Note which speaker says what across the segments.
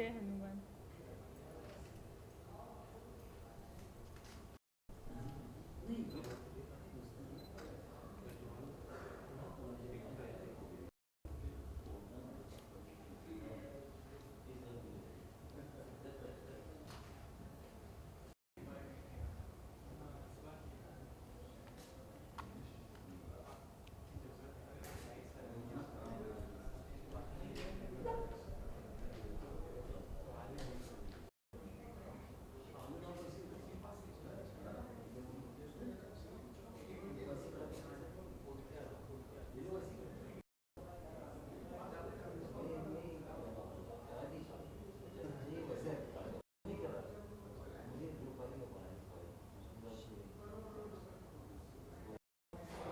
Speaker 1: जय हनुमान।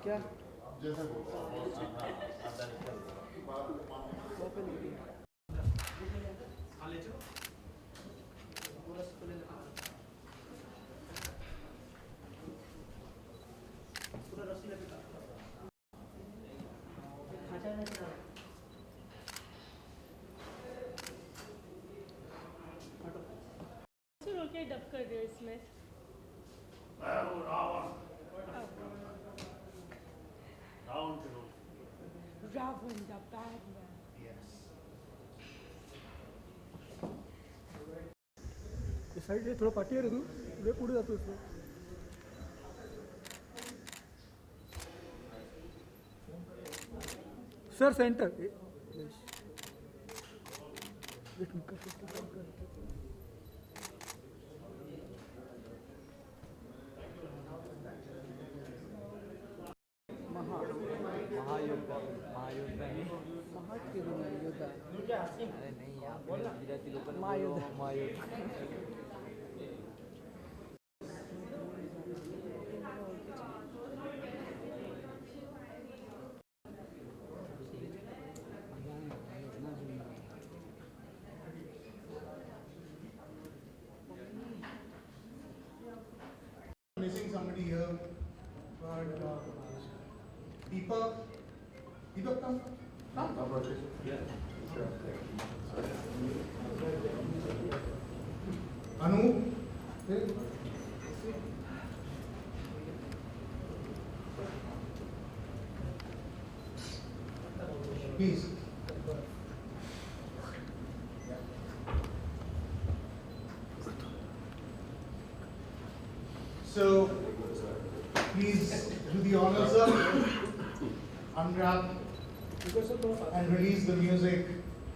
Speaker 2: क्या
Speaker 3: जैसा
Speaker 1: रोल के डब कर रहे हो इसमें? Ravan the bad man.
Speaker 2: इस साइड से थोड़ा पार्टी है रे तू वे पुढे जातो इसमें सर सेंटर
Speaker 4: महायोद्धा महायोद्धा नहीं
Speaker 2: महायोद्धा
Speaker 4: अरे नहीं आप गुजराती लोग
Speaker 2: महायोद्धा
Speaker 4: महायोद्धा
Speaker 3: missing somebody here, but Deepak, come. Anu, please. So, please do the honors, sir. Unwrap and release the music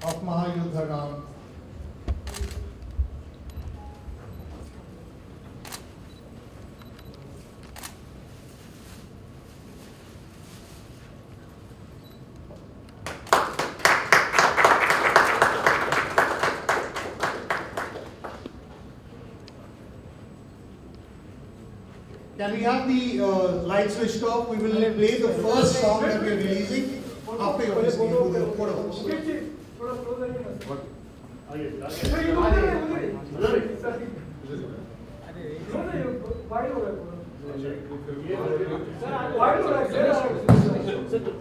Speaker 3: of Mahayuddha Ram. Can we have the lights switched off? We will play the first song that we are releasing after your listening to the photos.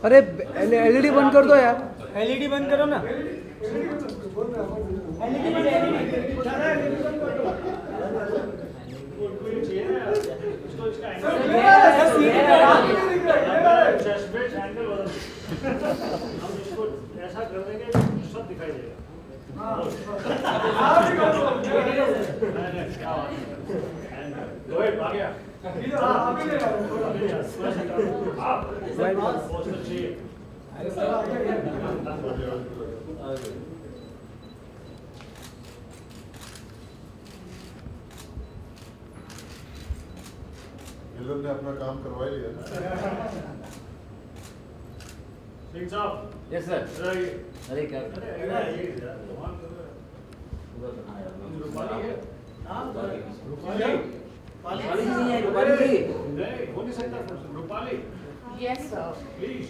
Speaker 2: अरे LED बंद कर दो यार LED बंद करो ना
Speaker 5: ऐसा कर देंगे सब दिखाई देगा
Speaker 3: मिलन ने अपना काम करवा लिया ना।
Speaker 5: सिंह साहब
Speaker 4: यस सर
Speaker 5: अरे
Speaker 4: अरे क्या
Speaker 5: रूपाली है
Speaker 4: रूपाली नहीं है रूपाली जी
Speaker 5: नहीं हो नहीं सकता रूपाली
Speaker 1: यस सर।
Speaker 5: प्लीज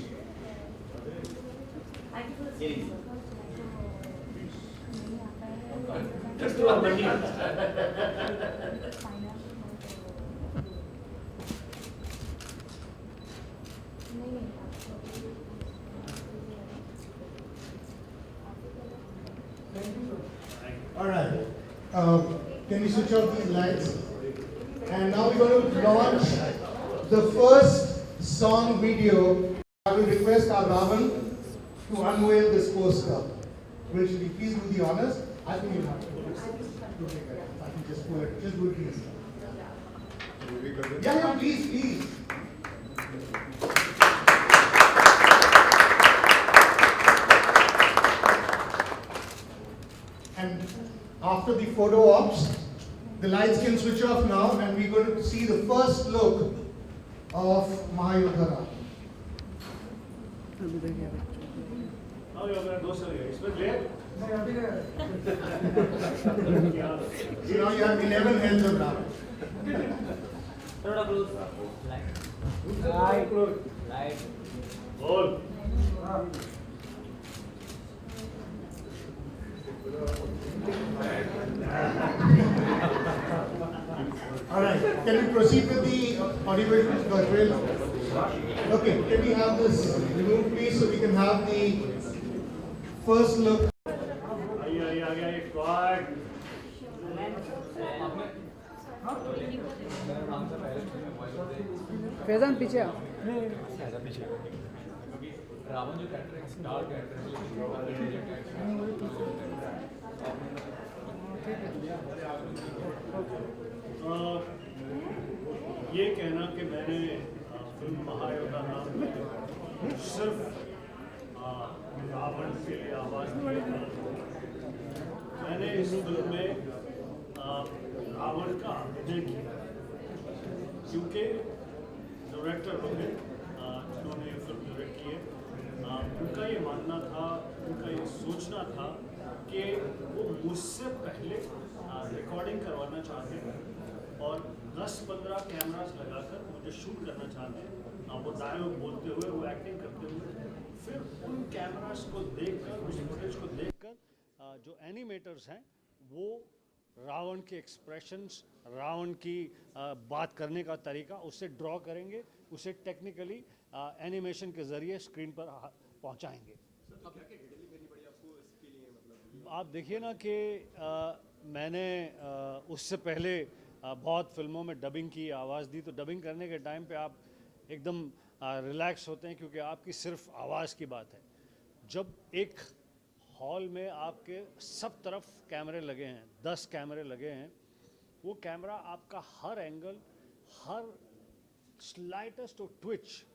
Speaker 1: नहीं
Speaker 5: thank you
Speaker 3: All right. Can we switch off these lights? And now we're going to launch the first song video. I will request our Ravan to unveil this poster. Will she please do the honors? I think you'll have to. I can just pull it. Just do it, please. Yeah, please, please. And after the photo ops, the lights can switch off now, and we're going to see the first look of Mahayodhara.
Speaker 5: हाँ ये मेरा दोस्त है इसमें ले
Speaker 3: See, now you have 11 hands of Ram.
Speaker 4: थोड़ा close light
Speaker 5: बोल
Speaker 3: All right, can we proceed with the audiovisual trailer? Okay, can we have this removed, please, so we can have the first look.
Speaker 5: आइए आ गया एक quad
Speaker 2: Faizan पीछे आओ।
Speaker 4: रावण जो character है star
Speaker 5: ये कहना कि मैंने फिल्म महायोद्धा नाम में सिर्फ रावण के लिए आवाज़ दी है। मैंने इस फिल्म में रावण का अभिनय किया क्योंकि डायरेक्टर होंगे जिन्होंने ये फिल्म डायरेक्ट की है, उनका ये मानना था, उनका ये सोचना था कि वो मुझसे पहले रिकॉर्डिंग करवाना चाहते हैं और 10-15 कैमरास लगाकर मुझे शूट करना चाहते हैं। वो डायलॉग बोलते हुए, वो एक्टिंग करते हुए, फिर उन कैमरास को देखकर, उस फुटेज को देखकर जो एनिमेटर्स हैं वो रावण के एक्सप्रेशंस, रावण की बात करने का तरीका उससे ड्रॉ करेंगे, उसे टेक्निकली एनिमेशन के ज़रिए स्क्रीन पर पहुंचाएंगे। आप देखिए ना कि मैंने उससे पहले बहुत फिल्मों में डबिंग की, आवाज़ दी, तो डबिंग करने के टाइम पे आप एकदम रिलैक्स होते हैं क्योंकि आपकी सिर्फ आवाज़ की बात है। जब एक हॉल में आपके सब तरफ कैमरे लगे हैं, 10 कैमरे लगे हैं, वो कैमरा आपका हर एंगल, हर slightest of twitch,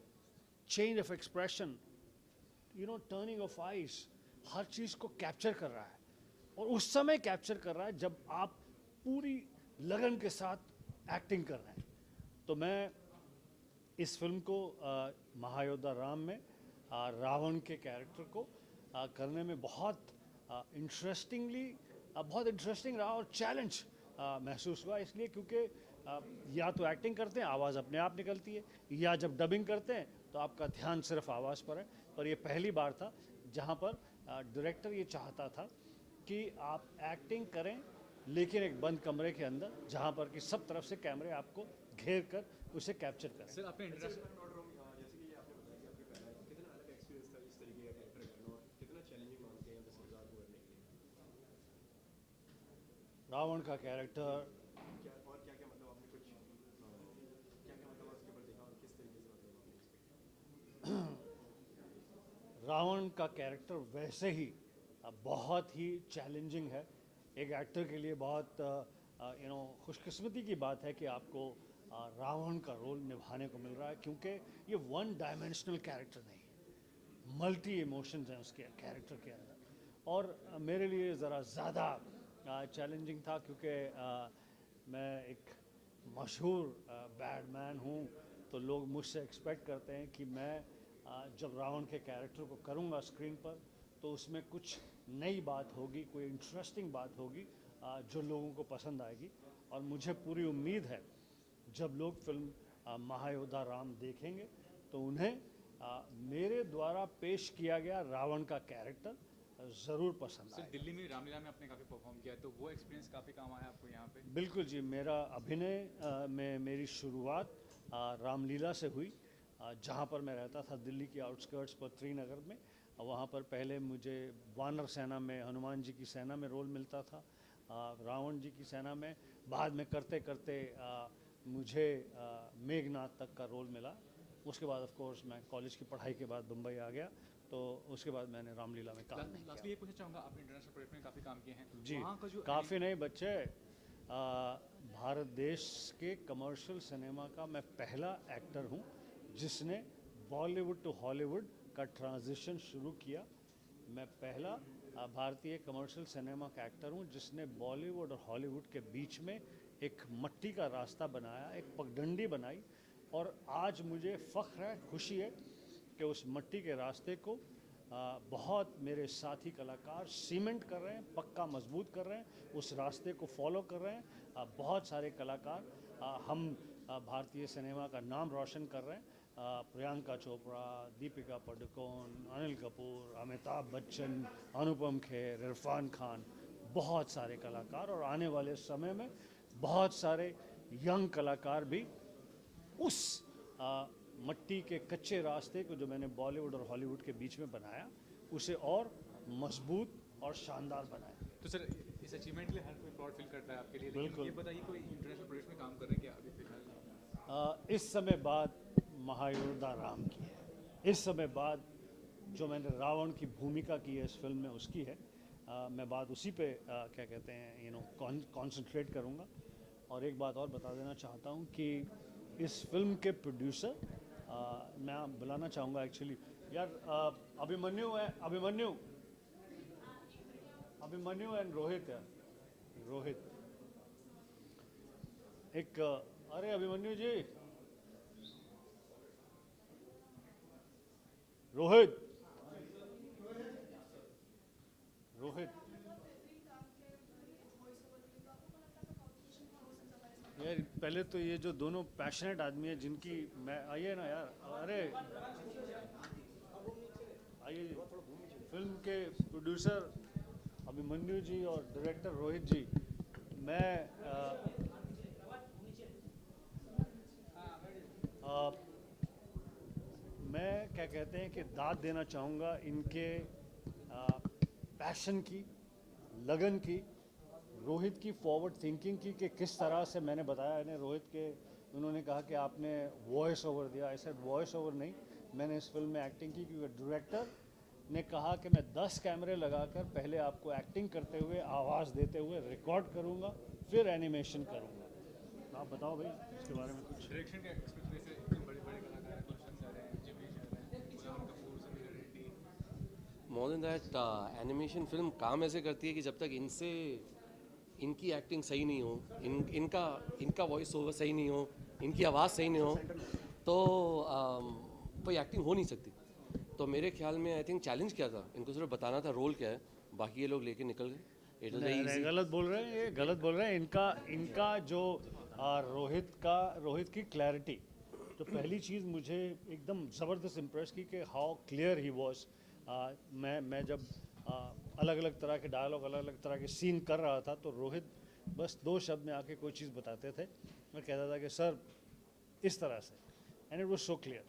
Speaker 5: change of expression, turning of eyes, हर चीज़ को कैप्चर कर रहा है और उस समय कैप्चर कर रहा है जब आप पूरी लगन के साथ एक्टिंग कर रहे हैं। तो मैं इस फिल्म को महायोद्धा राम में रावण के कैरेक्टर को करने में बहुत इंटरेस्टिंग रहा और चैलेंज महसूस हुआ, इसलिए क्योंकि या तो एक्टिंग करते हैं, आवाज़ अपने आप निकलती है, या जब डबिंग करते हैं तो आपका ध्यान सिर्फ आवाज़ पर है। और ये पहली बार था जहाँ पर डायरेक्टर ये चाहता था कि आप एक्टिंग करें लेकिन एक बंद कमरे के अंदर, जहाँ पर कि सब तरफ से कैमरे आपको घेर कर उसे कैप्चर करें।
Speaker 6: सर आपने
Speaker 5: रावण का कैरेक्टर रावण का कैरेक्टर वैसे ही बहुत ही चैलेंजिंग है। एक एक्टर के लिए बहुत खुशकिस्मती की बात है कि आपको रावण का रोल निभाने को मिल रहा है, क्योंकि ये वन डायमेंशनल कैरेक्टर नहीं है, मल्टी इमोशंस हैं उसके कैरेक्टर के अंदर। और मेरे लिए ज़रा ज़्यादा चैलेंजिंग था क्योंकि मैं एक मशहूर बैडमैन हूँ, तो लोग मुझसे एक्सपेक्ट करते हैं कि मैं जब रावण के कैरेक्टर को करूँगा स्क्रीन पर तो उसमें कुछ नई बात होगी, कोई इंटरेस्टिंग बात होगी जो लोगों को पसंद आएगी। और मुझे पूरी उम्मीद है जब लोग फिल्म महायोद्धा राम देखेंगे तो उन्हें मेरे द्वारा पेश किया गया रावण का कैरेक्टर ज़रूर पसंद आए।
Speaker 6: दिल्ली में रामलीला में आपने काफ़ी परफॉर्म किया, तो वो एक्सपीरियंस काफ़ी काम आया आपको यहाँ पे?
Speaker 5: बिल्कुल जी, मेरा अभिनय में मेरी शुरुआत रामलीला से हुई, जहाँ पर मैं रहता था दिल्ली की आउटस्कर्ट्स पर त्रिनगर में। वहाँ पर पहले मुझे वानर सेना में, हनुमान जी की सेना में रोल मिलता था। रावण जी की सेना में। बाद में करते करते मुझे मेघनाथ तक का रोल मिला। उसके बाद ऑफ कोर्स मैं कॉलेज की पढ़ाई के बाद मुंबई आ गया, तो उसके बाद मैंने रामलीला में काम नहीं
Speaker 6: लास्ट
Speaker 5: किया।
Speaker 6: ये पूछना चाहूँगा, आपने इंटरनेशनल प्रोजेक्ट में काफ़ी काम किए हैं
Speaker 5: जी,
Speaker 6: वहाँ का जो
Speaker 5: काफ़ी नहीं बच्चे, भारत देश के कमर्शियल सिनेमा का मैं पहला एक्टर हूँ जिसने बॉलीवुड टू हॉलीवुड का ट्रांजिशन शुरू किया। मैं पहला भारतीय कमर्शियल सिनेमा का एक्टर हूँ जिसने बॉलीवुड और हॉलीवुड के बीच में एक मट्टी का रास्ता बनाया, एक पगडंडी बनाई। और आज मुझे फ़ख्र है, खुशी है कि उस मट्टी के रास्ते को बहुत मेरे साथी कलाकार सीमेंट कर रहे हैं, पक्का मजबूत कर रहे हैं, उस रास्ते को फॉलो कर रहे हैं। बहुत सारे कलाकार हम भारतीय सिनेमा का नाम रोशन कर रहे हैं। प्रियंका चोपड़ा, दीपिका पादुकोण, अनिल कपूर, अमिताभ बच्चन, अनुपम खेर, इरफान खान, बहुत सारे कलाकार, और आने वाले समय में बहुत सारे यंग कलाकार भी उस मट्टी के कच्चे रास्ते को जो मैंने बॉलीवुड और हॉलीवुड के बीच में बनाया उसे और मजबूत और शानदार बनाया।
Speaker 6: तो सर इस अचीवमेंट के लिए हर कोई प्राउड फील करता है आपके लिए, लेकिन
Speaker 5: बिल्कुल।
Speaker 6: ये बताइए कोई इंटरनेशनल प्रोजेक्ट में काम कर रहे हैं क्या अभी फिलहाल?
Speaker 5: इस समय बाद महायोद्धा राम की है। इस समय बाद जो मैंने रावण की भूमिका की है इस फिल्म में उसकी है। मैं बात उसी पे क्या कहते हैं कॉन्सेंट्रेट करूँगा। और एक बात और बता देना चाहता हूँ कि इस फिल्म के प्रोड्यूसर मैं बुलाना चाहूँगा एक्चुअली यार, अभिमन्यु है, अभिमन्यु एंड रोहित है, रोहित एक अरे अभिमन्यु जी, रोहित यार, पहले तो ये जो दोनों पैशनेट आदमी है जिनकी मैं, आइए ना यार, अरे आइए, फिल्म के प्रोड्यूसर अभिमन्यु जी और डायरेक्टर रोहित जी, मैं क्या कहते हैं कि दाद देना चाहूँगा इनके पैशन की, लगन की, रोहित की फॉरवर्ड थिंकिंग की, कि किस तरह से मैंने बताया इन्हें। रोहित के उन्होंने कहा कि आपने वॉइस ओवर दिया, ऐसा वॉइस ओवर नहीं, मैंने इस फिल्म में एक्टिंग की, क्योंकि डायरेक्टर ने कहा कि मैं 10 कैमरे लगाकर पहले आपको एक्टिंग करते हुए, आवाज़ देते हुए रिकॉर्ड करूँगा, फिर एनिमेशन करूँगा। आप बताओ भाई इसके बारे में कुछ।
Speaker 6: डायरेक्शन के एक्सपेक्ट से इतने बड़े बड़े कलाकार गुलशन सर हैं, जिमी सर हैं, उदाम Kapoor, Sameer Reddy.
Speaker 7: More than that, animation film काम ऐसे करती है कि जब तक इनकी एक्टिंग सही नहीं हो, इनका वॉइस ओवर सही नहीं हो, इनकी आवाज़ सही नहीं हो, तो कोई एक्टिंग हो नहीं सकती। तो मेरे ख्याल में आई थिंक चैलेंज क्या था, इनको सिर्फ बताना था रोल क्या है, बाकी ये लोग लेके निकल गए। It was very easy.
Speaker 5: गलत बोल रहे हैं, ये गलत बोल रहे हैं। इनका जो रोहित की क्लैरिटी, तो पहली चीज़ मुझे एकदम ज़बरदस्त इम्प्रेस की कि हाउ क्लियर ही वॉज। मैं जब अलग अलग तरह के डायलॉग, अलग अलग तरह के सीन कर रहा था, तो रोहित बस 2 शब्द में आके कोई चीज़ बताते थे। मैं कहता था कि सर इस तरह से, and it was so clear.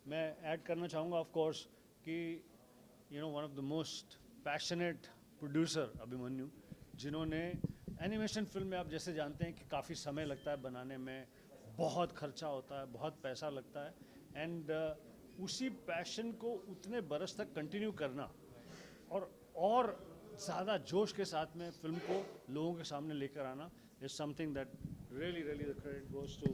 Speaker 5: मैं ऐड करना चाहूँगा ऑफ कोर्स कि one of the most passionate producer Abhimanyu, जिन्होंने एनिमेशन फिल्म में, आप जैसे जानते हैं कि काफ़ी समय लगता है बनाने में, बहुत खर्चा होता है, बहुत पैसा लगता है, एंड उसी पैशन को उतने बरस तक कंटिन्यू करना और ज़्यादा जोश के साथ में फिल्म को लोगों के सामने लेकर आना is something that really the credit goes to the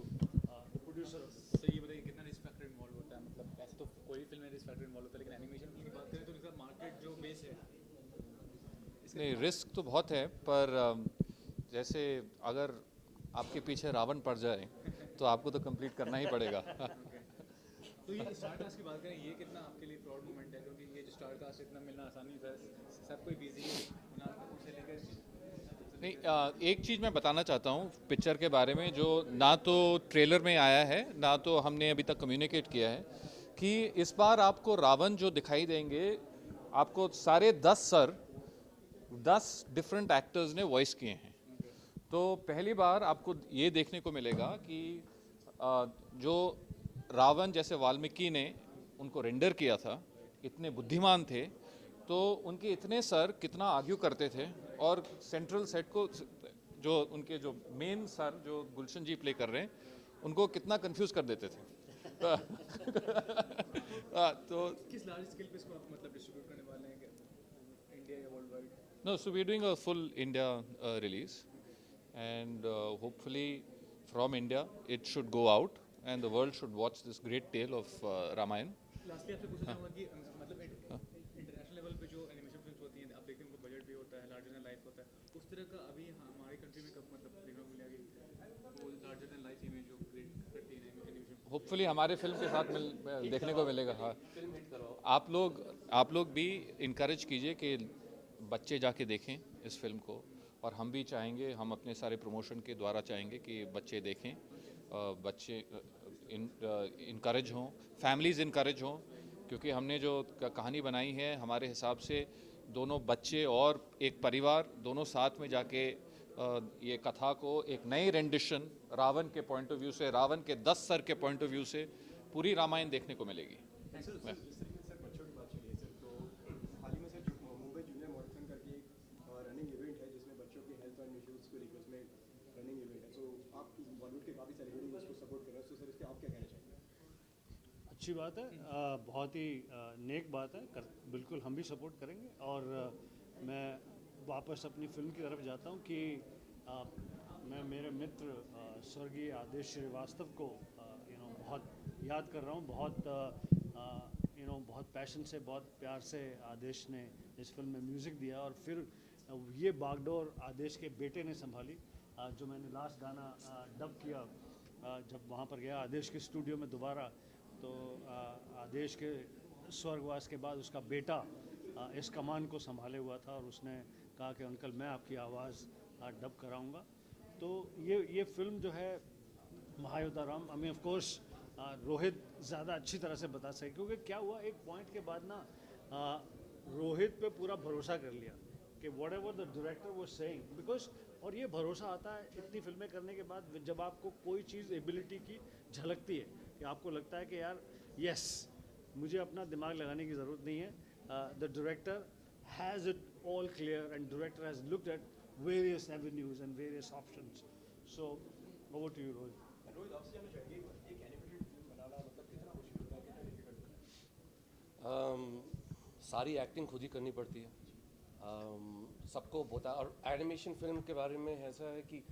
Speaker 5: producer.
Speaker 6: तो ये बताइए कितना रिस्क फैक्टर इन्वॉल्व होता है? मतलब ऐसे तो कोई फिल्म में रिस्क फैक्टर इन्वॉल्व होता है, लेकिन एनिमेशन फिल्म की बात करें तो इसका मार्केट जो बेस है,
Speaker 8: नहीं, रिस्क तो बहुत है, पर जैसे अगर आपके पीछे रावण पड़ जाए तो आपको तो कंप्लीट करना ही पड़ेगा।
Speaker 6: तो ये स्टार कास्ट की बात करें, ये कितना आपके लिए प्राउड मोमेंट है? क्योंकि ये जो स्टार कास्ट इतना मिलना आसानी था, सब कोई बिजी है, कुणाल कपूर से लेकर।
Speaker 8: नहीं, एक चीज़ मैं बताना चाहता हूँ पिक्चर के बारे में, जो ना तो ट्रेलर में आया है, ना तो हमने अभी तक कम्युनिकेट किया है, कि इस बार आपको रावण जो दिखाई देंगे, आपको सारे 10 डिफरेंट एक्टर्स ने वॉइस किए हैं। तो पहली बार आपको ये देखने को मिलेगा कि जो रावण जैसे वाल्मीकि ने उनको रेंडर किया था, इतने बुद्धिमान थे तो उनके इतने सर कितना आर्ग्यू करते थे और सेंट्रल सेट को जो उनके जो मेन सर जो गुलशन जी प्ले कर रहे हैं उनको कितना कंफ्यूज कर देते थे। तो
Speaker 6: किस लार्ज स्केल पे इसको आप मतलब डिस्ट्रीब्यूट करने वाले हैं क्या? इंडिया या world wide?
Speaker 8: no, so we're doing a full India release, and hopefully from India it should go out and the world should watch this great tale of Ramayana.
Speaker 6: Lastly आपसे पूछना चाहूँगा कि मतलब इंटरनेशनल लेवल पे जो animation films होती हैं, आप देखते हैं उनका बजट भी होता है, लार्जर देन लाइफ होता है, उस तरह का अभी हमारी कंट्री में कब मतलब देखने को मिलेगी वो लार्जर देन लाइफ इमेज जो क्रिएट करती है एनिमेशन?
Speaker 8: होपफुली हमारे फिल्म के साथ देखने को मिलेगा। हाँ, आप लोग भी इनकरेज कीजिए कि बच्चे जाके देखें इस फिल्म को, और हम भी चाहेंगे, हम अपने सारे प्रमोशन के द्वारा चाहेंगे कि बच्चे देखें, बच्चे इनकरेज हों, फैमिलीज़ इनकरेज हों, क्योंकि हमने जो कहानी बनाई है हमारे हिसाब से दोनों बच्चे और एक परिवार दोनों साथ में जाके ये कथा को एक नई रेंडिशन रावण के पॉइंट ऑफ व्यू से, रावण के 10 सर के पॉइंट ऑफ व्यू से पूरी रामायण देखने को मिलेगी।
Speaker 5: अच्छी बात है, बहुत ही नेक बात है, बिल्कुल हम भी सपोर्ट करेंगे। और मैं वापस अपनी फिल्म की तरफ जाता हूँ कि मैं मेरे मित्र स्वर्गीय आदेश श्रीवास्तव को बहुत याद कर रहा हूँ। बहुत पैशन से, बहुत प्यार से आदेश ने इस फिल्म में म्यूज़िक दिया, और फिर ये बागडोर आदेश के बेटे ने संभाली। जो मैंने लास्ट गाना डब किया जब वहाँ पर गया आदेश के स्टूडियो में दोबारा, तो आदेश के स्वर्गवास के बाद उसका बेटा इस कमान को संभाले हुआ था, और उसने कहा कि अंकल मैं आपकी आवाज़ डब कराऊंगा। तो ये फिल्म जो है महायोद्धा राम, हमें ऑफ कोर्स रोहित ज़्यादा अच्छी तरह से बता सके, क्योंकि क्या हुआ एक पॉइंट के बाद ना रोहित पे पूरा भरोसा कर लिया कि वॉट एवर द डायरेक्टर वो सेइंग, बिकॉज और ये भरोसा आता है इतनी फिल्में करने के बाद, जब आपको कोई चीज़ एबिलिटी की झलकती है कि आपको लगता है कि यार यस मुझे अपना दिमाग लगाने की ज़रूरत नहीं है, the director has it all clear and director has looked at various avenues and various options. So over to you Rohit.
Speaker 7: सारी एक्टिंग खुद ही करनी पड़ती है, सबको होता। और एनिमेशन फिल्म के बारे में ऐसा है कि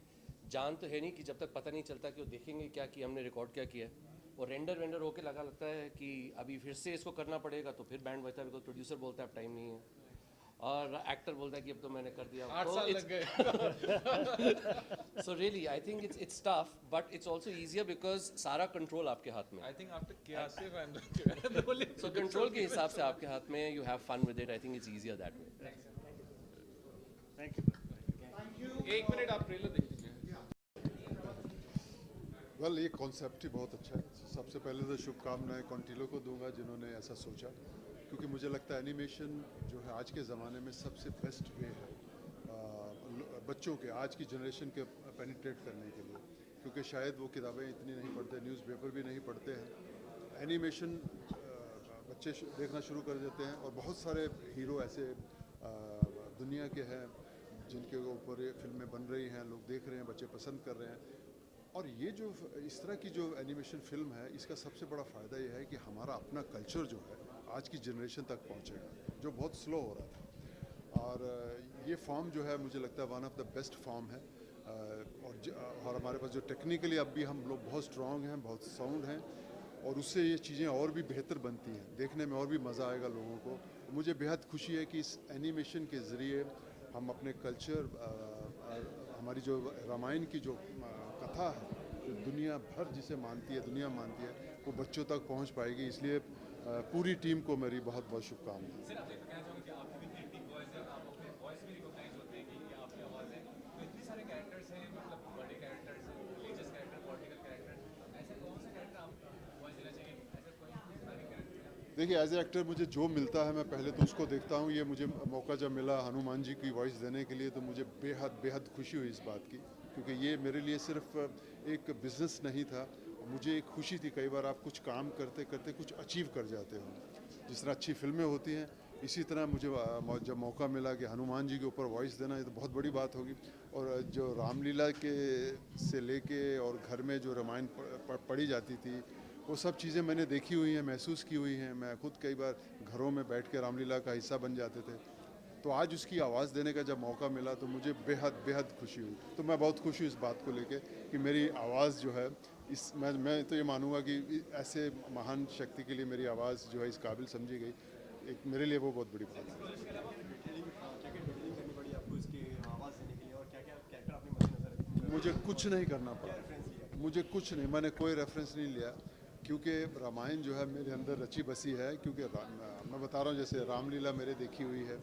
Speaker 7: जान तो है नहीं कि जब तक पता नहीं चलता कि वो देखेंगे क्या कि हमने रिकॉर्ड क्या किया है, और रेंडर वेंडर होके लगता है कि अभी फिर से इसको करना पड़ेगा, तो फिर बैंड बजता है, बिकॉज प्रोड्यूसर बोलता है अब टाइम नहीं है, और एक्टर बोलता है कि अब तो मैंने कर दिया।
Speaker 8: 8 साल लग गए।
Speaker 7: So really I think it's tough, but it's also easier because सारा कंट्रोल आपके हाथ में।
Speaker 8: I think after Kiasif I'm
Speaker 7: so control के हिसाब से आपके हाथ में, you have fun with it, I think it's easier that way.
Speaker 5: Thank you.
Speaker 8: 1 minute आप ट्रेलर देख लीजिए।
Speaker 9: वेल ये कॉन्सेप्ट ही बहुत अच्छा है। सबसे पहले तो शुभकामनाएं कॉन्टिलो को दूंगा जिन्होंने ऐसा सोचा, क्योंकि मुझे लगता है एनिमेशन जो है आज के ज़माने में सबसे बेस्ट वे है बच्चों के, आज की जनरेशन के पेनिट्रेट करने के लिए, क्योंकि शायद वो किताबें इतनी नहीं पढ़ते, न्यूज़पेपर भी नहीं पढ़ते हैं। एनिमेशन बच्चे देखना शुरू कर देते हैं, और बहुत सारे हीरो ऐसे दुनिया के हैं जिनके ऊपर ये फिल्में बन रही हैं, लोग देख रहे हैं, बच्चे पसंद कर रहे हैं। और ये जो इस तरह की जो एनिमेशन फिल्म है, इसका सबसे बड़ा फ़ायदा ये है कि हमारा अपना कल्चर जो है आज की जनरेशन तक पहुंचेगा, जो बहुत स्लो हो रहा था। और ये फॉर्म जो है मुझे लगता है one of the best form है, और हमारे पास जो टेक्निकली अब भी हम लोग बहुत स्ट्रॉन्ग हैं, बहुत साउंड हैं, और उससे ये चीज़ें और भी बेहतर बनती हैं, देखने में और भी मज़ा आएगा लोगों को। मुझे बेहद खुशी है कि इस एनिमेशन के ज़रिए हम अपने कल्चर, हमारी जो रामायण की जो कथा है, जो दुनिया भर जिसे मानती है, दुनिया मानती है, वो बच्चों तक पहुंच पाएगी। इसलिए पूरी टीम को मेरी बहुत बहुत शुभकामनाएं।
Speaker 6: सर आप ये कहना चाहूँगा कि आपकी भी क्रिएटिव वॉइस है, आप अपने वॉइस में रिकॉग्नाइज होते हैं कि आपकी आवाज़ है, तो इतने सारे कैरेक्टर्स हैं, मतलब बड़े कैरेक्टर्स हैं, रिलीजियस कैरेक्टर, पॉलिटिकल कैरेक्टर, ऐसे कौन से कैरेक्टर आप वॉइस देना चाहिए? ऐसे कोई कैरेक्टर?
Speaker 9: देखिए एज ए एक्टर मुझे जो मिलता है मैं पहले तो उसको देखता हूँ। ये मुझे मौका जब मिला हनुमान जी की वॉइस देने के लिए, तो मुझे बेहद खुशी हुई इस बात की, क्योंकि ये मेरे लिए सिर्फ एक बिज़नेस नहीं था, मुझे एक खुशी थी। कई बार आप कुछ काम करते करते कुछ अचीव कर जाते हो, जिस तरह अच्छी फिल्में होती हैं, इसी तरह मुझे जब मौका मिला कि हनुमान जी के ऊपर वॉइस देना, ये तो बहुत बड़ी बात होगी। और जो रामलीला के से लेके और घर में जो रामायण पढ़ी जाती थी, वो सब चीज़ें मैंने देखी हुई हैं, महसूस की हुई हैं। मैं खुद कई बार घरों में बैठ के रामलीला का हिस्सा बन जाते थे। तो आज उसकी आवाज़ देने का जब मौका मिला तो मुझे बेहद बेहद खुशी हुई। तो मैं बहुत खुश हूँ इस बात को लेके कि मेरी आवाज़ जो है मैं तो ये मानूंगा कि ऐसे महान शक्ति के लिए मेरी आवाज़ जो है इस काबिल समझी गई। एक मेरे लिए वो बहुत बड़ी बात है। मुझे कुछ नहीं करना पड़ा, मुझे कुछ नहीं, मैंने कोई रेफरेंस नहीं लिया, क्योंकि रामायण जो है मेरे अंदर रची बसी है। क्योंकि मैं बता रहा हूँ, जैसे रामलीला मेरे देखी हुई है।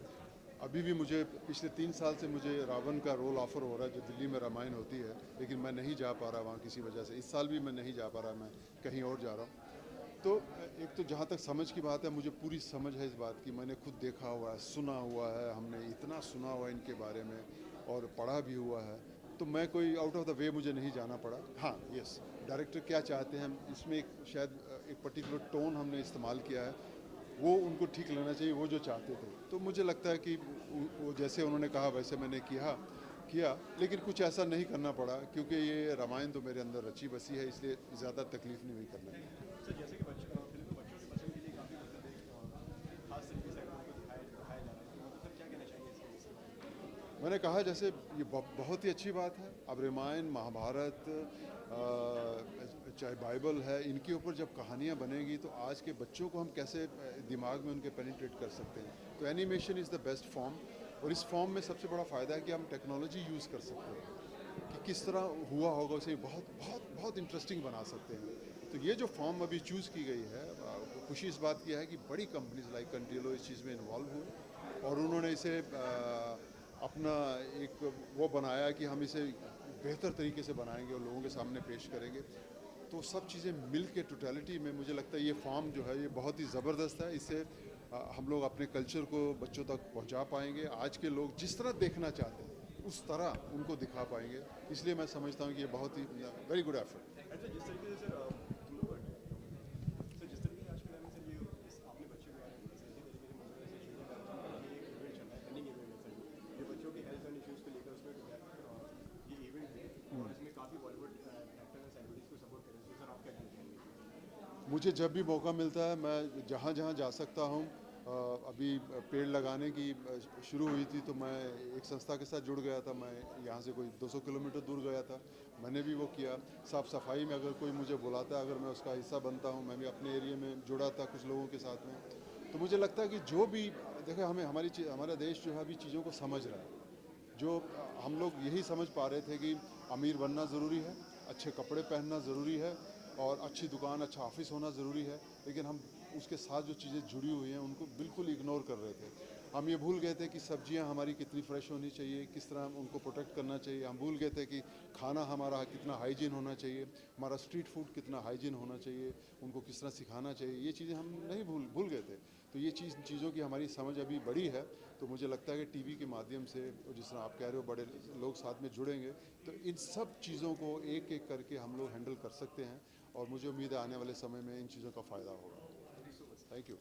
Speaker 9: अभी भी मुझे पिछले 3 साल से मुझे रावण का रोल ऑफर हो रहा है, जो दिल्ली में रामायण होती है, लेकिन मैं नहीं जा पा रहा वहाँ किसी वजह से। इस साल भी मैं नहीं जा पा रहा, मैं कहीं और जा रहा हूँ। तो एक तो जहाँ तक समझ की बात है, मुझे पूरी समझ है इस बात की। मैंने खुद देखा हुआ है, सुना हुआ है, हमने इतना सुना हुआ है इनके बारे में और पढ़ा भी हुआ है। तो मैं कोई आउट ऑफ द वे मुझे नहीं जाना पड़ा। हाँ, यस, डायरेक्टर क्या चाहते हैं, इसमें शायद एक पर्टिकुलर टोन हमने इस्तेमाल किया है, वो उनको ठीक लगना चाहिए, वो जो चाहते थे। तो मुझे लगता है कि वो जैसे उन्होंने कहा वैसे मैंने किया, लेकिन कुछ ऐसा नहीं करना पड़ा, क्योंकि ये रामायण तो मेरे अंदर रची बसी है, इसलिए ज़्यादा तकलीफ नहीं हुई करने में।
Speaker 6: जैसे कि बच्चों की पसंद के लिए काफ़ी खास तरीके से दिखाया जा रहा है, तो क्या कहना चाहिए?
Speaker 9: मैंने कहा जैसे ये बहुत ही अच्छी बात है। अब रामायण, महाभारत, चाहे बाइबल है, इनके ऊपर जब कहानियाँ बनेगी तो आज के बच्चों को हम कैसे दिमाग में उनके पेनिट्रेट कर सकते हैं। तो animation is the best form, और इस फॉर्म में सबसे बड़ा फ़ायदा है कि हम टेक्नोलॉजी यूज़ कर सकते हैं कि किस तरह हुआ होगा उसे बहुत बहुत बहुत इंटरेस्टिंग बना सकते हैं। तो ये जो फॉर्म अभी चूज़ की गई है, खुशी इस बात की है कि बड़ी कंपनीज लाइक कंटीलो इस चीज़ में इन्वॉल्व हुए और उन्होंने इसे अपना एक वो बनाया कि हम इसे बेहतर तरीके से बनाएंगे और लोगों के सामने पेश करेंगे। तो सब चीज़ें मिल के टोटलिटी में मुझे लगता है ये फॉर्म जो है ये बहुत ही ज़बरदस्त है। इससे हम लोग अपने कल्चर को बच्चों तक पहुंचा पाएंगे। आज के लोग जिस तरह देखना चाहते हैं उस तरह उनको दिखा पाएंगे। इसलिए मैं समझता हूँ कि ये बहुत ही वेरी गुड एफर्ट।
Speaker 6: अच्छा, जिस तरीके से जिस तरीके से आज के टाइम में सर ये आपने बच्चे के बारे में सही तरीके से मुझे ऐसे शुरू कर रहा है कि एक इवेंट चल रहा है, रनिंग इवेंट है सर, ये बच्चों के हेल्थ एंड इश्यूज़ को लेकर उसमें ये इवेंट है और इसमें काफ़ी बॉलीवुड एक्टर और सेलिब्रिटीज़ को सपोर्ट करें। तो सर आप क्या कहना चाहेंगे?
Speaker 9: मुझे जब भी मौका मिलता है मैं जहाँ जहाँ जा सकता हूँ। अभी पेड़ लगाने की शुरू हुई थी तो मैं एक संस्था के साथ जुड़ गया था। मैं यहाँ से कोई 200 किलोमीटर दूर गया था, मैंने भी वो किया। साफ़ सफाई में अगर कोई मुझे बुलाता है, अगर मैं उसका हिस्सा बनता हूँ, मैं भी अपने एरिया में जुड़ा था कुछ लोगों के साथ में। तो मुझे लगता है कि जो भी देखें, हमारा देश जो है अभी चीज़ों को समझ रहा है। जो हम लोग यही समझ पा रहे थे कि अमीर बनना ज़रूरी है, अच्छे कपड़े पहनना ज़रूरी है और अच्छी दुकान, अच्छा ऑफिस होना ज़रूरी है, लेकिन हम उसके साथ जो चीज़ें जुड़ी हुई हैं उनको बिल्कुल इग्नोर कर रहे थे। हम ये भूल गए थे कि सब्जियां हमारी कितनी फ्रेश होनी चाहिए, किस तरह हम उनको प्रोटेक्ट करना चाहिए। हम भूल गए थे कि खाना हमारा कितना हाइजीन होना चाहिए, हमारा स्ट्रीट फूड कितना हाइजीन होना चाहिए, उनको किस तरह सिखाना चाहिए। ये चीज़ें हम नहीं भूल गए थे। तो ये चीज़ों की हमारी समझ अभी बड़ी है। तो मुझे लगता है कि टीवी के माध्यम से, जिस तरह आप कह रहे हो, बड़े लोग साथ में जुड़ेंगे तो इन सब चीज़ों को एक एक करके हम लोग हैंडल कर सकते हैं और मुझे उम्मीद है आने वाले समय में इन चीज़ों का फ़ायदा होगा। Thank you.